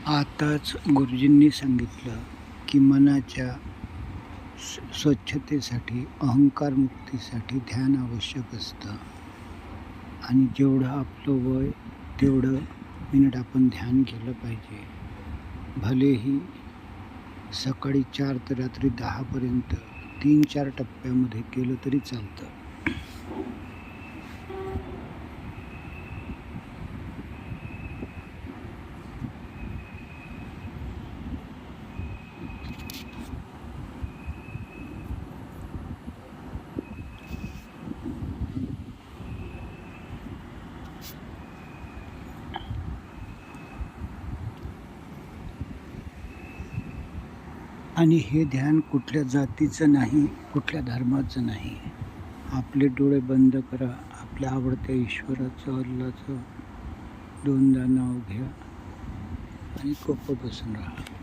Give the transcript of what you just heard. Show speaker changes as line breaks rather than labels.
आताच गुरुजींनी सांगितलं की मनाच्या स्वच्छतेसाठी, अहंकारमुक्तीसाठी ध्यान आवश्यक असतं आणि जेवढं आपलं वय तेवढं मिनिट आपण ध्यान केलं पाहिजे. भलेही सकाळी 4 ते रात्री 10पर्यंत 3-4 टप्प्यामध्ये केलं तरी चालतं. आणि हे ध्यान कुठल्या जातीचं नाही, कुठल्या धर्माचं नाही. आपले डोळे बंद करा, आपल्या आवडत्या ईश्वराचं, अल्लाचं 2दा नाव घ्या आणि गप्प बसून राहा.